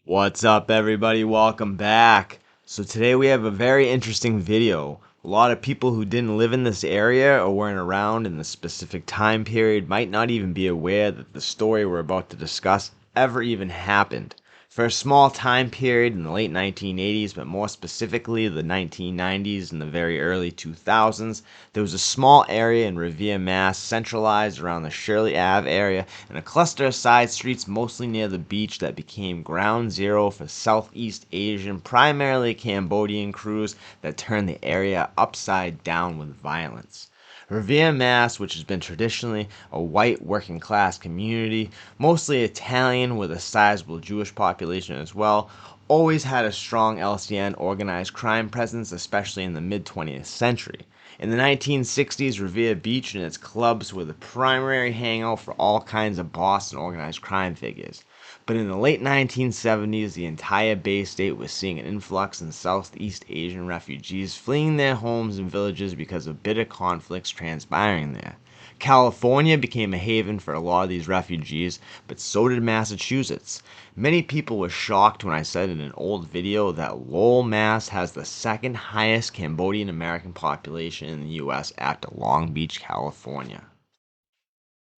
What's up, everybody? Welcome back. So today we have a very interesting video. A lot of people who didn't live in this area or weren't around in the specific time period might not even be aware that the story we're about to discuss ever even happened. For a small time period in the late 1980s, but more specifically the 1990s and the very early 2000s, there was a small area in Revere, Mass, centralized around the Shirley Ave area, and a cluster of side streets mostly near the beach that became ground zero for Southeast Asian, primarily Cambodian crews that turned the area upside down with violence. Revere, Mass, which has been traditionally a white working class community, mostly Italian with a sizable Jewish population as well, always had a strong LCN organized crime presence, especially in the mid 20th century. In the 1960s, Revere Beach and its clubs were the primary hangout for all kinds of Boston organized crime figures. But in the late 1970s, the entire Bay State was seeing an influx in Southeast Asian refugees fleeing their homes and villages because of bitter conflicts transpiring there. California became a haven for a lot of these refugees, but so did Massachusetts. Many people were shocked when I said in an old video that Lowell, Mass has the second highest Cambodian American population in the US after Long Beach, California.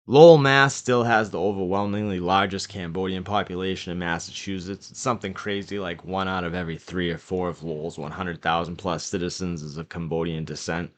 Lowell, Mass still has the overwhelmingly largest Cambodian population in Massachusetts. It's something crazy like 1 out of every 3 or 4 of Lowell's 100,000 plus citizens is of Cambodian descent.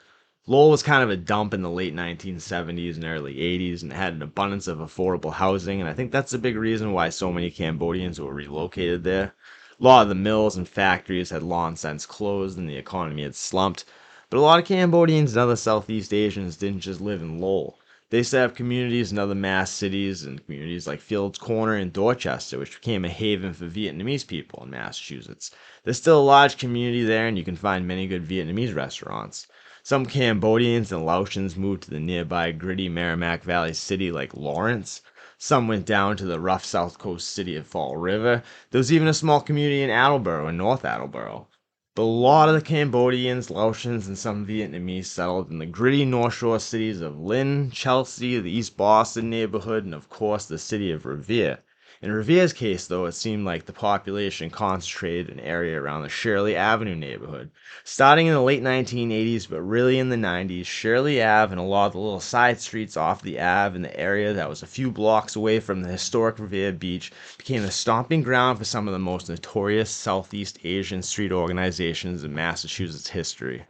Lowell was kind of a dump in the late 1970s and early 80s and had an abundance of affordable housing, and I think that's a big reason why so many Cambodians were relocated there. A lot of the mills and factories had long since closed and the economy had slumped, but a lot of Cambodians and other Southeast Asians didn't just live in Lowell. They set up communities in other Mass cities and communities like Fields Corner and Dorchester, which became a haven for Vietnamese people in Massachusetts. There's still a large community there, and you can find many good Vietnamese restaurants. Some Cambodians and Laotians moved to the nearby gritty Merrimack Valley city like Lawrence. Some went down to the rough south coast city of Fall River. There was even a small community in Attleboro and North Attleboro. But a lot of the Cambodians, Laotians, and some Vietnamese settled in the gritty North Shore cities of Lynn, Chelsea, the East Boston neighborhood, and of course the city of Revere. In Revere's case, though, it seemed like the population concentrated in an area around the Shirley Avenue neighborhood. Starting in the late 1980s, but really in the 90s, Shirley Ave and a lot of the little side streets off the Ave in the area that was a few blocks away from the historic Revere Beach became the stomping ground for some of the most notorious Southeast Asian street organizations in Massachusetts history.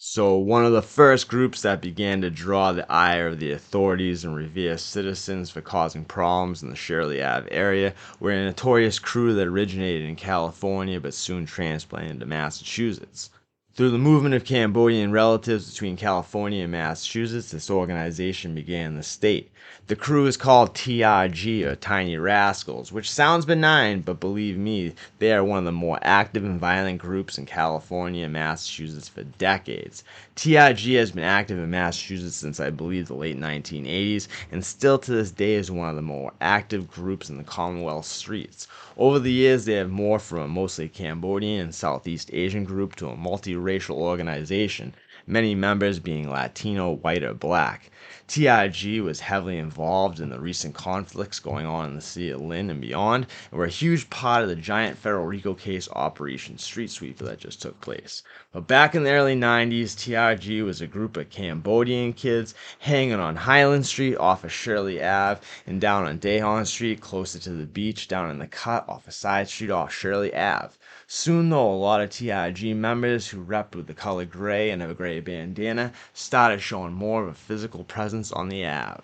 So one of the first groups that began to draw the ire of the authorities and Revere citizens for causing problems in the Shirley Ave area were a notorious crew that originated in California but soon transplanted to Massachusetts. Through the movement of Cambodian relatives between California and Massachusetts, this organization began in the state. The crew is called TRG, or Tiny Rascals, which sounds benign, but believe me, they are one of the more active and violent groups in California and Massachusetts for decades. TRG has been active in Massachusetts since I believe the late 1980s, and still to this day is one of the more active groups in the Commonwealth streets. Over the years, they have morphed from a mostly Cambodian and Southeast Asian group to a multiracial organization, many members being Latino, white, or black. TRG was heavily involved in the recent conflicts going on in the city of Lynn and beyond, and were a huge part of the giant federal RICO case Operation Street Sweeper that just took place. But back in the early 90s, TRG was a group of Cambodian kids hanging on Highland Street off of Shirley Ave and down on Dahon Street closer to the beach down in the cut off a side street off Shirley Ave. Soon, though, a lot of TRG members who repped with the color gray and a gray bandana started showing more of a physical presence on the Ave.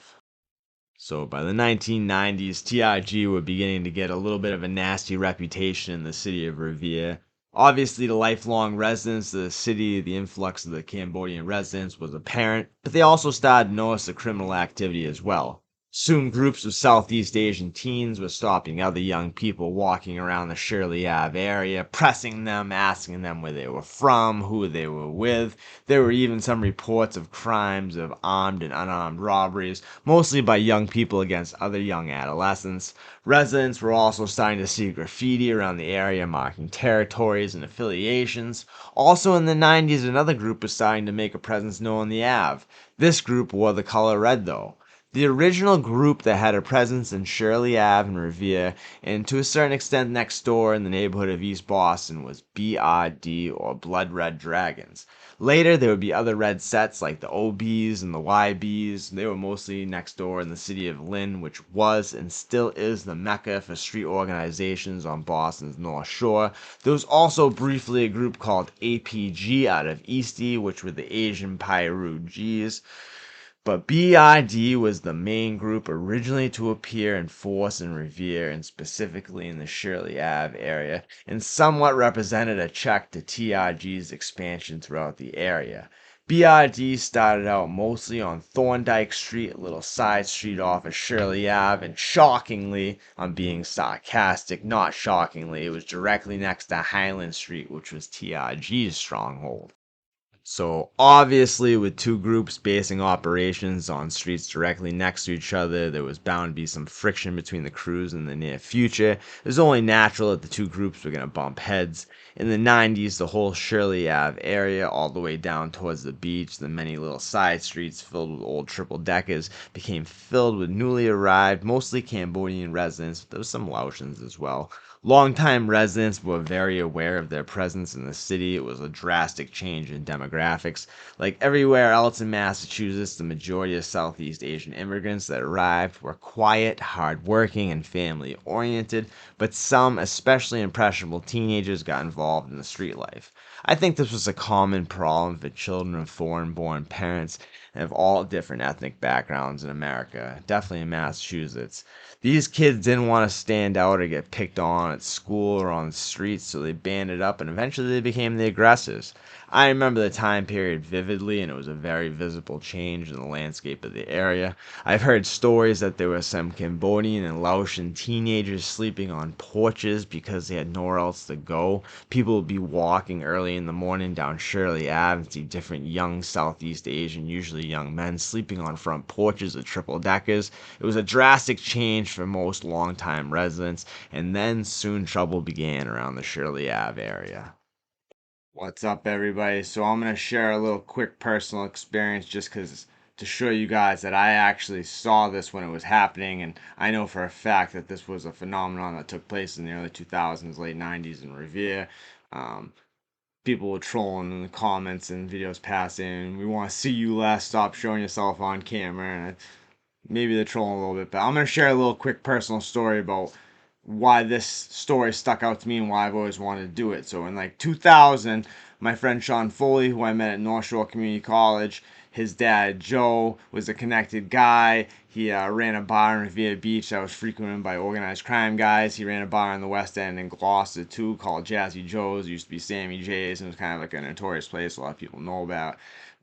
So by the 1990s, TRG were beginning to get a little bit of a nasty reputation in the city of Revere. Obviously, the lifelong residents of the city, the influx of the Cambodian residents was apparent, but they also started to notice the criminal activity as well. Soon groups of Southeast Asian teens were stopping other young people walking around the Shirley Ave area, pressing them, asking them where they were from, who they were with. There were even some reports of crimes of armed and unarmed robberies, mostly by young people against other young adolescents. Residents were also starting to see graffiti around the area marking territories and affiliations. Also in the 90s, another group was starting to make a presence known on the Ave. This group wore the color red though. The original group that had a presence in Shirley Ave and Revere, and to a certain extent next door in the neighborhood of East Boston, was BRD, or Blood Red Dragons. Later, there would be other red sets like the OBs and the YBs. They were mostly next door in the city of Lynn, which was and still is the mecca for street organizations on Boston's North Shore. There was also briefly a group called APG out of Eastie, which were the Asian Pyru Gs. But BRD was the main group originally to appear in force in Revere and specifically in the Shirley Ave area, and somewhat represented a check to TRG's expansion throughout the area. BRD started out mostly on Thorndike Street, a little side street off of Shirley Ave, and shockingly, I'm being sarcastic, not shockingly, it was directly next to Highland Street, which was TRG's stronghold. So obviously, with two groups basing operations on streets directly next to each other, there was bound to be some friction between the crews in the near future. It was only natural that the two groups were going to bump heads. In the 90s, the whole Shirley Ave area, all the way down towards the beach, the many little side streets filled with old triple deckers, became filled with newly arrived, mostly Cambodian residents. There was some Laotians as well. Longtime residents were very aware of their presence in the city. It was a drastic change in demographics. Like everywhere else in Massachusetts, the majority of Southeast Asian immigrants that arrived were quiet, hardworking, and family oriented, but some, especially impressionable teenagers, got involved in the street life. I think this was a common problem for children of foreign born parents and of all different ethnic backgrounds in America, definitely in Massachusetts. These kids didn't want to stand out or get picked on at school or on the streets, so they banded up and eventually they became the aggressors. I remember the time period vividly, and it was a very visible change in the landscape of the area. I've heard stories that there were some Cambodian and Laotian teenagers sleeping on porches because they had nowhere else to go. People would be walking early in the morning down Shirley Ave and see different young Southeast Asian, usually young men, sleeping on front porches of triple deckers. It was a drastic change for most longtime residents, and then soon trouble began around the Shirley Ave area. What's up, everybody? So I'm going to share a little quick personal experience just because to show you guys that I actually saw this when it was happening, and I know for a fact that this was a phenomenon that took place in the early 2000s, late 90s in Revere. Um, People were trolling in the comments and videos passing. We want to see you less. Stop showing yourself on camera. And maybe they're trolling a little bit, but I'm going to share a little quick personal story about why this story stuck out to me and why I've always wanted to do it. So in like 2000, my friend Sean Foley, who I met at North Shore Community College, his dad Joe was a connected guy. He ran a bar in Revere Beach that was frequented by organized crime guys. He ran a bar in the West End in Gloucester too, called Jazzy Joe's. It used to be Sammy J's, and it was kind of like a notorious place. A lot of people know about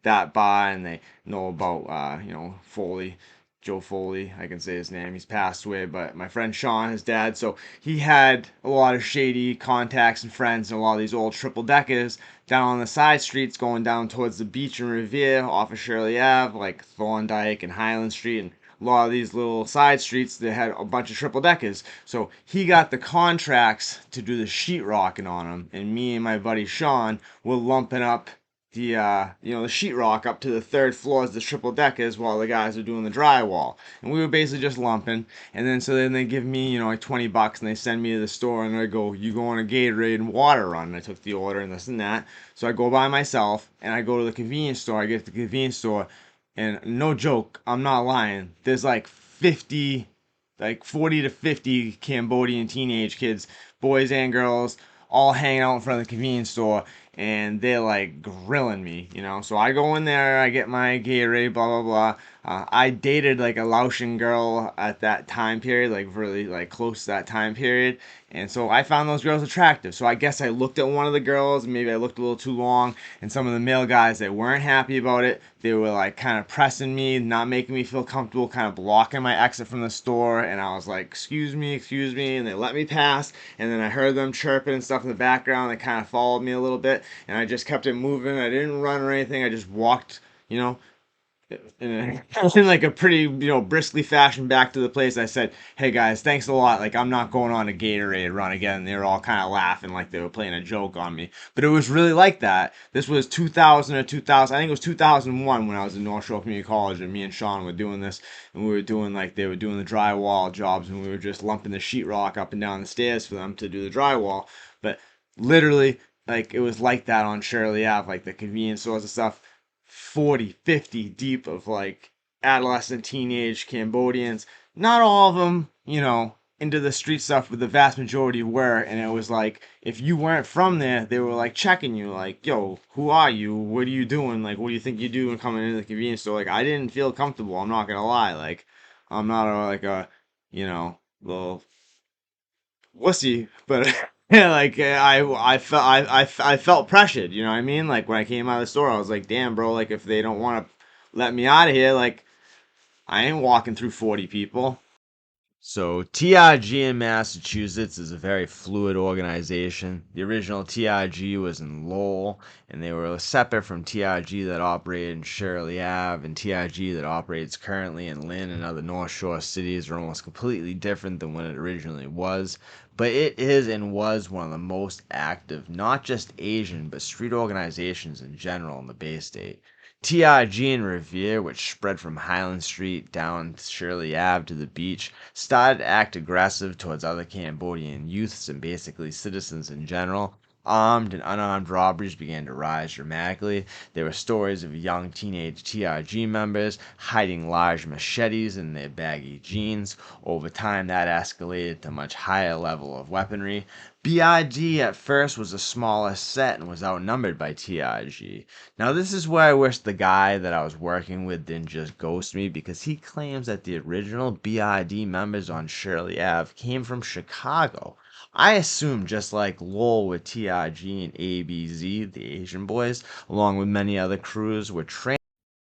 that bar, and they know about Foley. Joe Foley, I can say his name. He's passed away, but my friend Sean, his dad, so he had a lot of shady contacts and friends and a lot of these old triple deckers down on the side streets going down towards the beach in Revere off of Shirley Ave, like Thorndike and Highland Street, and a lot of these little side streets that had a bunch of triple deckers. So he got the contracts to do the sheetrocking on them, and me and my buddy Sean were lumping up the sheetrock up to the third floor as the triple deckers while the guys were doing the drywall, and we were basically just lumping. And then they give me like $20 and they send me to the store and they go, you go on a Gatorade and water run. And I took the order and this and that, so I go by myself and I go to the convenience store. I get to the convenience store, and no joke, I'm not lying, there's like 40 to 50 Cambodian teenage kids, boys and girls, all hanging out in front of the convenience store, and they're like grilling me. So I go in there, I get my Gatorade, blah blah blah. I dated like a Laotian girl at that time period, like really like close to that time period, and so I found those girls attractive. So I guess I looked at one of the girls, maybe I looked a little too long, and some of the male guys that weren't happy about it, they were like kind of pressing me, not making me feel comfortable, kind of blocking my exit from the store, and I was like, excuse me, and they let me pass, and then I heard them chirping and stuff in the background. They kind of followed me a little bit, and I just kept it moving. I didn't run or anything. I just walked, in in like a pretty, briskly fashion back to the place. I said, "Hey guys, thanks a lot. Like I'm not going on a Gatorade run again." And they were all kind of laughing like they were playing a joke on me. But it was really like that. This was 2000 or 2000. I think it was 2001 when I was in North Shore Community College, and me and Sean were doing this, and we were doing like they were doing the drywall jobs, and we were just lumping the sheetrock up and down the stairs for them to do the drywall. But literally, like it was like that on Shirley Ave, like the convenience stores and stuff 40, 50 deep of like adolescent, teenage Cambodians. Not all of them, into the street stuff, but the vast majority were. And it was like, if you weren't from there, they were like checking you, like, yo, who are you? What are you doing? Like, what do you think you do when coming into the convenience store? Like, I didn't feel comfortable. I'm not going to lie. Like, I'm not like a, little wussy, but yeah, like I felt pressured. You know what I mean? Like when I came out of the store, I was like, damn, bro. Like if they don't want to let me out of here, like I ain't walking through 40 people. So, TRG in Massachusetts is a very fluid organization. The original TRG was in Lowell, and they were separate from TRG that operated in Shirley Ave, and TRG that operates currently in Lynn and other North Shore cities are almost completely different than what it originally was. But it is and was one of the most active, not just Asian, but street organizations in general in the Bay State. TRG in Revere, which spread from Highland Street down Shirley Ave to the beach, started to act aggressive towards other Cambodian youths and basically citizens in general. Armed and unarmed robberies began to rise dramatically. There were stories of young teenage TRG members hiding large machetes in their baggy jeans. Over time, that escalated to a much higher level of weaponry. BRD at first was a smaller set and was outnumbered by TRG. Now, this is where I wish the guy that I was working with didn't just ghost me because he claims that the original BRD members on Shirley Ave came from Chicago. I assume just like Lowell with TRG and ABZ, the Asian boys, along with many other crews, were trained.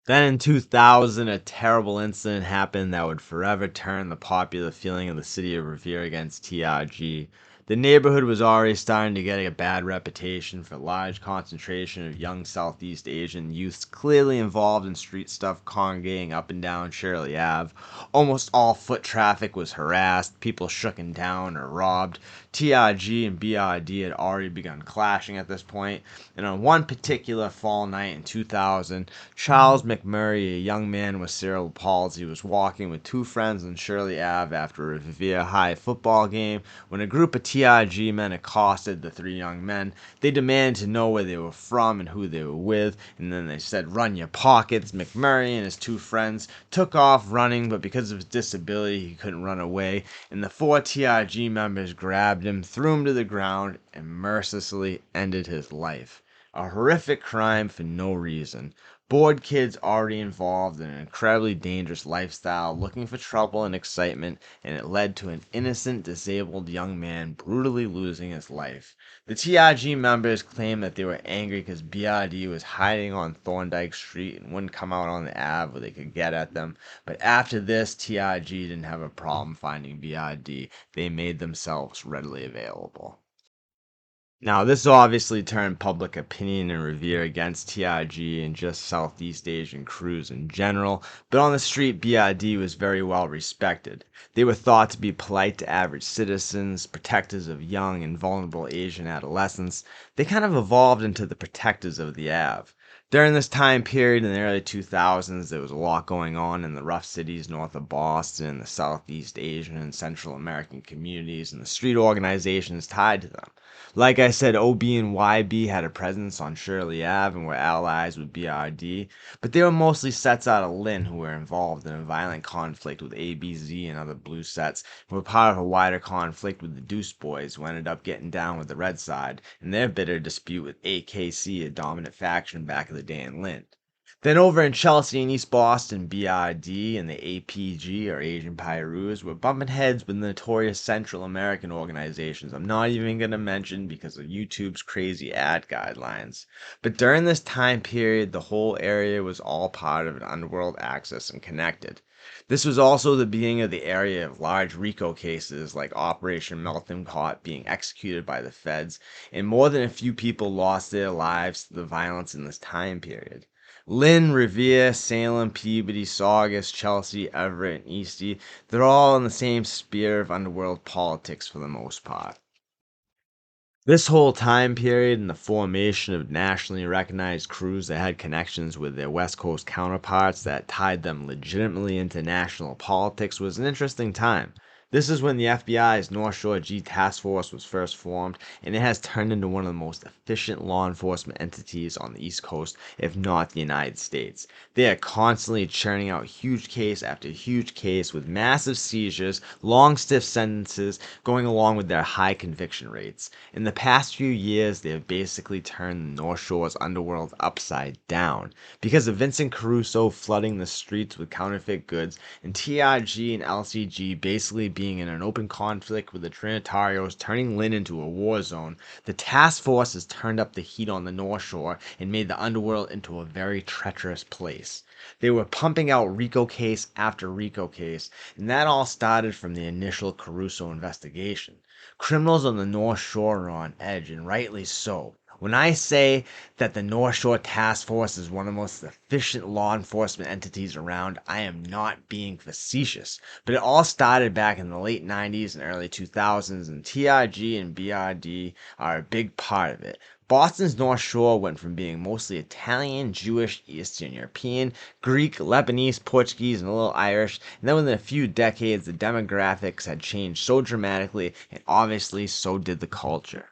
Then in 2000, a terrible incident happened that would forever turn the popular feeling of the city of Revere against TRG. The neighborhood was already starting to get a bad reputation for large concentration of young Southeast Asian youths clearly involved in street stuff congregating up and down Shirley Ave. Almost all foot traffic was harassed, people shooken down or robbed. TRG and BRD had already begun clashing at this point, and on one particular fall night in 2000, Charles McMurray, a young man with cerebral palsy, was walking with two friends on Shirley Ave after a Revere High football game when a group of TRG men accosted the three young men. They demanded to know where they were from and who they were with, and then they said, "Run your pockets." McMurray and his two friends took off running, but because of his disability, he couldn't run away, and the four TRG members grabbed him, threw him to the ground, and mercilessly ended his life. A horrific crime for no reason. Bored kids already involved in an incredibly dangerous lifestyle, looking for trouble and excitement, and it led to an innocent, disabled young man brutally losing his life. The TRG members claimed that they were angry because BRD was hiding on Thorndike Street and wouldn't come out on the Ave where they could get at them. But after this, TRG didn't have a problem finding BRD. They made themselves readily available. Now, this obviously turned public opinion in Revere against TRG and just Southeast Asian crews in general, but on the street, BRD was very well respected. They were thought to be polite to average citizens, protectors of young and vulnerable Asian adolescents. They kind of evolved into the protectors of the Ave. During this time period in the early 2000s, there was a lot going on in the rough cities north of Boston and the Southeast Asian and Central American communities and the street organizations tied to them. Like I said, OB and YB had a presence on Shirley Ave and were allies with BRD, but they were mostly sets out of Lynn who were involved in a violent conflict with ABZ and other blue sets, and were part of a wider conflict with the Deuce Boys, who ended up getting down with the red side, and their bitter dispute with AKC, a dominant faction back in the day in Lynn. Then over in Chelsea and East Boston, BRD and the APG, or Asian Pyrus, were bumping heads with notorious Central American organizations I'm not even going to mention because of YouTube's crazy ad guidelines. But during this time period, the whole area was all part of an underworld axis and connected. This was also the beginning of the area of large RICO cases like Operation Melting Pot being executed by the feds, and more than a few people lost their lives to the violence in this time period. Lynn, Revere, Salem, Peabody, Saugus, Chelsea, Everett, and Eastie, they're all in the same sphere of underworld politics for the most part. This whole time period and the formation of nationally recognized crews that had connections with their West Coast counterparts that tied them legitimately into national politics was an interesting time. This is when the FBI's North Shore G Task Force was first formed, and it has turned into one of the most efficient law enforcement entities on the East Coast, if not the United States. They are constantly churning out huge case after huge case with massive seizures, long stiff sentences going along with their high conviction rates. In the past few years, they have basically turned the North Shore's underworld upside down because of Vincent Caruso flooding the streets with counterfeit goods and TRG and LCG basically being in an open conflict with the Trinitarios, turning Lynn into a war zone. The task force has turned up the heat on the North Shore and made the underworld into a very treacherous place. They were pumping out RICO case after RICO case, and that all started from the initial Caruso investigation. Criminals on the North Shore are on edge, and rightly so. When I say that the North Shore Task Force is one of the most efficient law enforcement entities around, I am not being facetious. But it all started back in the late 90s and early 2000s, and TRG and BRD are a big part of it. Boston's North Shore went from being mostly Italian, Jewish, Eastern European, Greek, Lebanese, Portuguese, and a little Irish, and then within a few decades the demographics had changed so dramatically, and obviously so did the culture.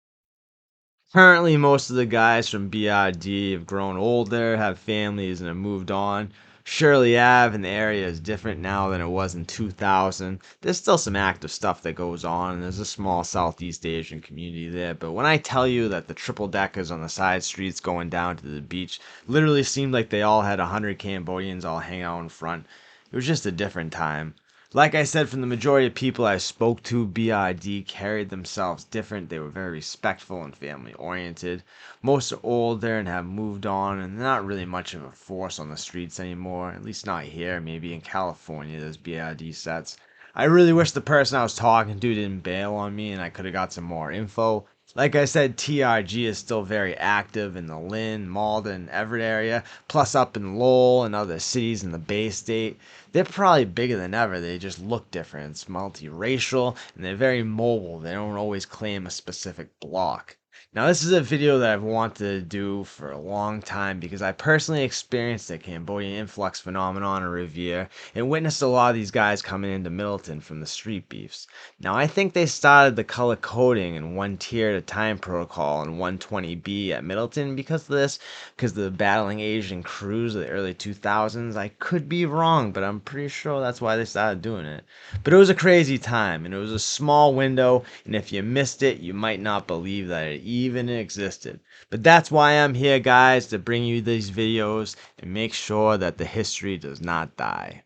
Currently, most of the guys from BRD have grown older, have families, and have moved on. Shirley Ave in the area is different now than it was in 2000. There's still some active stuff that goes on, and there's a small Southeast Asian community there. But when I tell you that the triple deckers on the side streets going down to the beach literally seemed like they all had 100 Cambodians all hang out in front, it was just a different time. Like I said, from the majority of people I spoke to, BRD carried themselves different. They were very respectful and family oriented. Most are older and have moved on, and they're not really much of a force on the streets anymore. At least not here. Maybe in California, there's BRD sets. I really wish the person I was talking to didn't bail on me and I could have got some more info. Like I said, TRG is still very active in the Lynn, Malden, Everett area, plus up in Lowell and other cities in the Bay State. They're probably bigger than ever. They just look different. It's multiracial and they're very mobile. They don't always claim a specific block. Now, this is a video that I've wanted to do for a long time because I personally experienced the Cambodian influx phenomenon in Revere and witnessed a lot of these guys coming into Middleton from the street beefs. Now, I think they started the color coding and one tier at a time protocol in 120B at Middleton because of this, because of the battling Asian crews of the early 2000s. I could be wrong, but I'm pretty sure that's why they started doing it. But it was a crazy time, and it was a small window, and if you missed it, you might not believe that it even existed. But that's why I'm here, guys, to bring you these videos and make sure that the history does not die.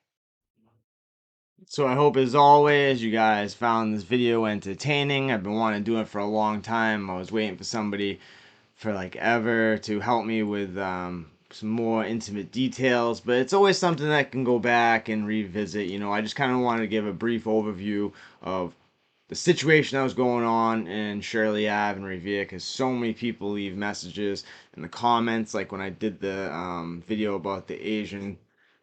So I hope as always you guys found this video entertaining. I've been wanting to do it for a long time. I was waiting for somebody for like ever to help me with some more intimate details, but it's always something that I can go back and revisit. You know, I just kind of wanted to give a brief overview of the situation that was going on in Shirley Ave and Revere, because so many people leave messages in the comments, like when I did the video about the Asian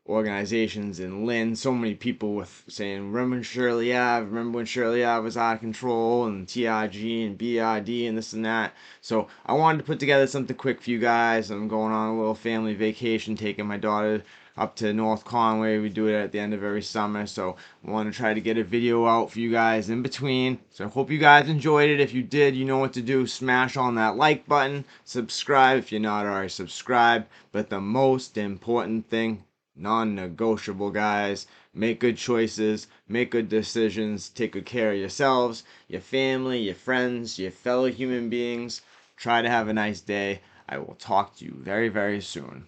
organizations in Lynn. So many people were saying, remember when Shirley Ave, remember when Shirley Ave was out of control, and TRG and BRD and this and that. So I wanted to put together something quick for you guys. I'm going on a little family vacation, taking my daughter up to North Conway. We do it at the end of every summer, so I want to try to get a video out for you guys in between. So I hope you guys enjoyed it. If you did, you know what to do. Smash on that like button, subscribe if you're not already subscribed. But the most important thing, non-negotiable, guys, make good choices, make good decisions, take good care of yourselves, your family, your friends, your fellow human beings. Try to have a nice day. I will talk to you very, very soon.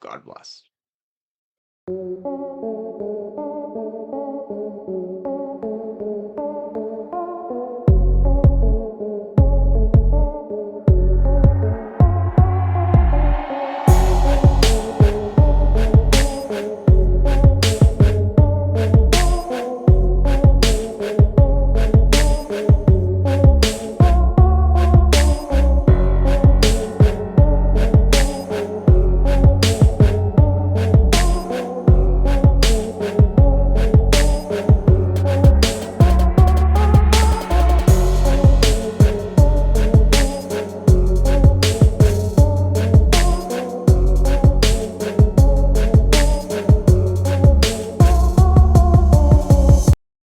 God bless.